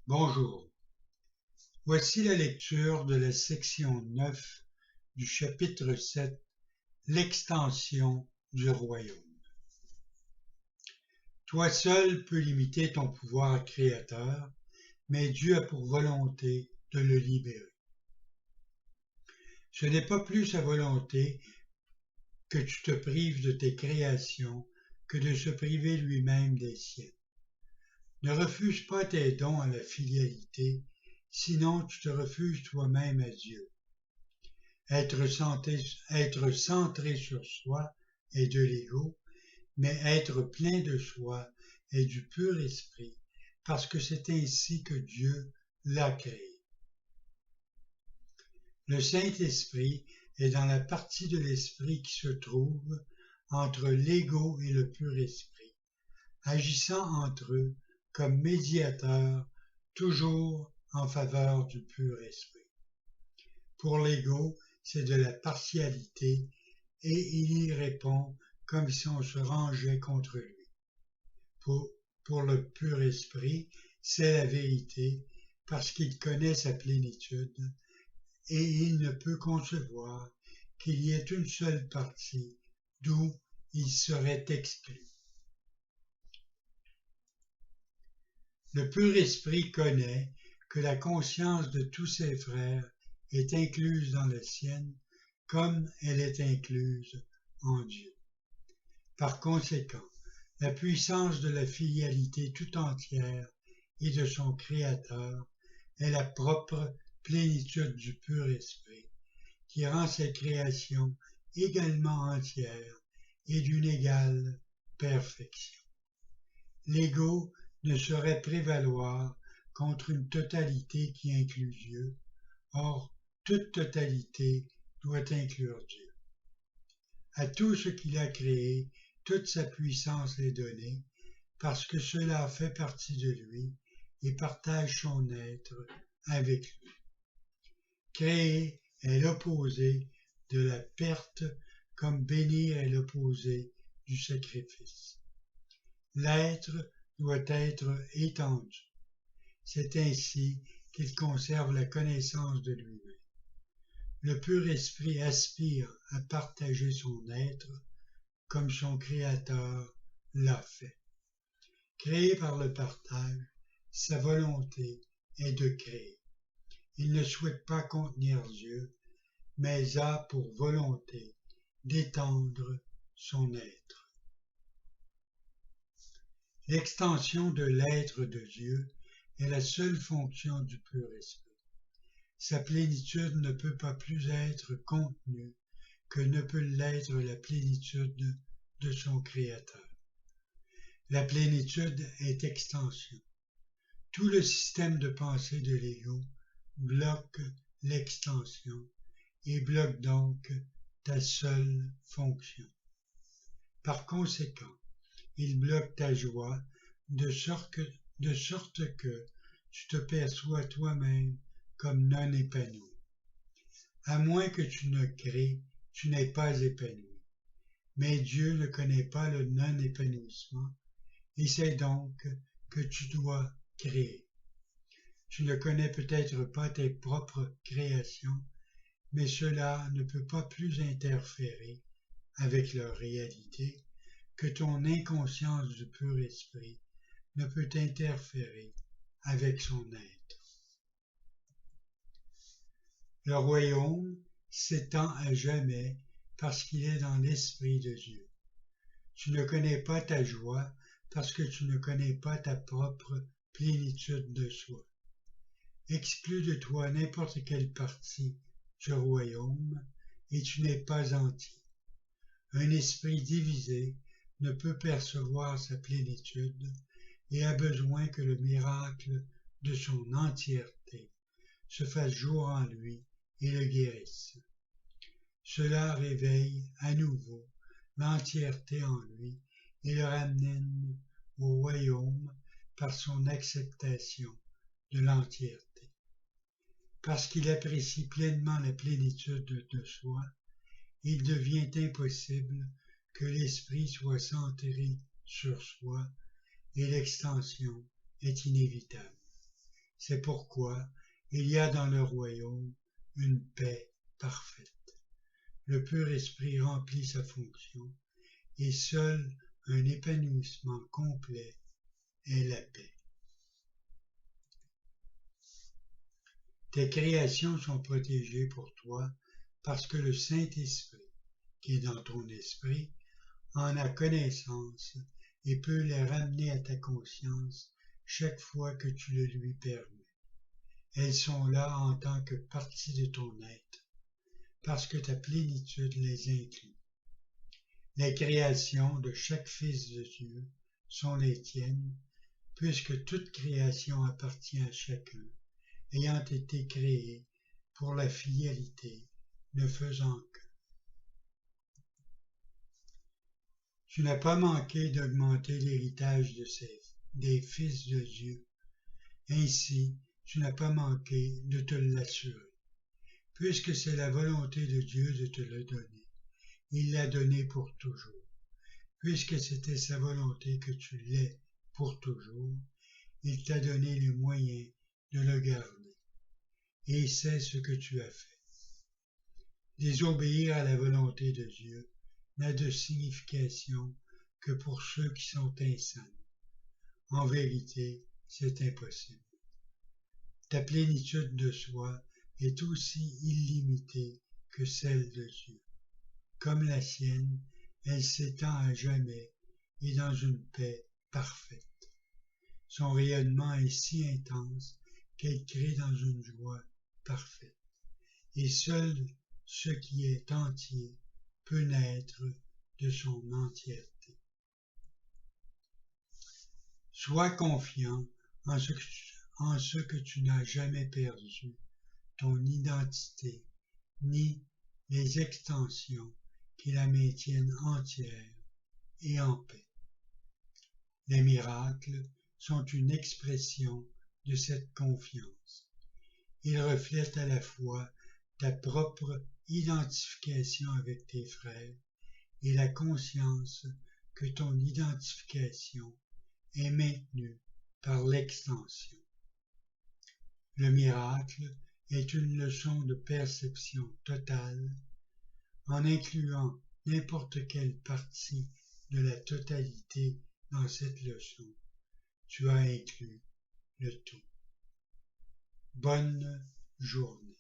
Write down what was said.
Bonjour, voici la lecture de la section 9 du chapitre 7, l'extension du royaume. Toi seul peux limiter ton pouvoir créateur, mais Dieu a pour volonté de le libérer. Ce n'est pas plus sa volonté que tu te prives de tes créations que de se priver lui-même des siennes. Ne refuse pas tes dons à la filialité, sinon tu te refuses toi-même à Dieu. Être centré sur soi est de l'ego, mais être plein de soi est du pur esprit, parce que c'est ainsi que Dieu l'a créé. Le Saint-Esprit est dans la partie de l'esprit qui se trouve entre l'ego et le pur esprit, agissant entre eux comme médiateur toujours en faveur du pur esprit. Pour l'ego, c'est de la partialité et il y répond comme si on se rangeait contre lui. Pour le pur esprit, c'est la vérité parce qu'il connaît sa plénitude et il ne peut concevoir qu'il y ait une seule partie d'où il serait exclu. Le pur esprit connaît que la conscience de tous ses frères est incluse dans la sienne comme elle est incluse en Dieu. Par conséquent, la puissance de la filialité tout entière et de son Créateur est la propre plénitude du pur esprit, qui rend ses créations également entières et d'une égale perfection. L'ego ne saurait prévaloir contre une totalité qui inclut Dieu. Or, toute totalité doit inclure Dieu. À tout ce qu'il a créé, toute sa puissance est donnée, parce que cela fait partie de lui et partage son être avec lui. Créer est l'opposé de la perte, comme bénir est l'opposé du sacrifice. L'être doit être étendu. C'est ainsi qu'il conserve la connaissance de lui-même. Le pur esprit aspire à partager son être comme son Créateur l'a fait. Créé par le partage, sa volonté est de créer. Il ne souhaite pas contenir Dieu, mais a pour volonté d'étendre son être. L'extension de l'être de Dieu est la seule fonction du pur esprit. Sa plénitude ne peut pas plus être contenue que ne peut l'être la plénitude de son Créateur. La plénitude est extension. Tout le système de pensée de l'ego bloque l'extension et bloque donc ta seule fonction. Par conséquent, il bloque ta joie de sorte que tu te perçois toi-même comme non épanoui. À moins que tu ne crées, tu n'es pas épanoui. Mais Dieu ne connaît pas le non-épanouissement, et c'est donc que tu dois créer. Tu ne connais peut-être pas tes propres créations, mais cela ne peut pas plus interférer avec leur réalité que ton inconscience du pur esprit ne peut interférer avec son être. Le royaume s'étend à jamais parce qu'il est dans l'esprit de Dieu. Tu ne connais pas ta joie parce que tu ne connais pas ta propre plénitude de soi. Exclus de toi n'importe quelle partie du royaume et tu n'es pas entier. Un esprit divisé ne peut percevoir sa plénitude et a besoin que le miracle de son entièreté se fasse jour en lui et le guérisse. Cela réveille à nouveau l'entièreté en lui et le ramène au royaume par son acceptation de l'entièreté. Parce qu'il apprécie pleinement la plénitude de soi, il devient impossible que l'esprit soit centré sur soi et l'extension est inévitable. C'est pourquoi il y a dans le royaume une paix parfaite. Le pur esprit remplit sa fonction et seul un épanouissement complet est la paix. Tes créations sont protégées pour toi parce que le Saint-Esprit, qui est dans ton esprit, en a connaissance et peut les ramener à ta conscience chaque fois que tu le lui permets. Elles sont là en tant que partie de ton être, parce que ta plénitude les inclut. Les créations de chaque fils de Dieu sont les tiennes, puisque toute création appartient à chacun, ayant été créée pour la fidélité, ne faisant que. Tu n'as pas manqué d'augmenter l'héritage des fils de Dieu. Ainsi, tu n'as pas manqué de te l'assurer. Puisque c'est la volonté de Dieu de te le donner, il l'a donné pour toujours. Puisque c'était sa volonté que tu l'aies pour toujours, il t'a donné les moyens de le garder. Et c'est ce que tu as fait. Désobéir à la volonté de Dieu n'a de signification que pour ceux qui sont insanes. En vérité, c'est impossible. Ta plénitude de soi est aussi illimitée que celle de Dieu. Comme la sienne, elle s'étend à jamais et dans une paix parfaite. Son rayonnement est si intense qu'elle crée dans une joie parfaite. Et seul ce qui est entier peut naître de son entièreté. Sois confiant en ce que tu n'as jamais perdu, ton identité, ni les extensions qui la maintiennent entière et en paix. Les miracles sont une expression de cette confiance. Ils reflètent à la fois ta propre identification avec tes frères et la conscience que ton identification est maintenue par l'extension. Le miracle est une leçon de perception totale en incluant n'importe quelle partie de la totalité dans cette leçon. Tu as inclus le tout. Bonne journée.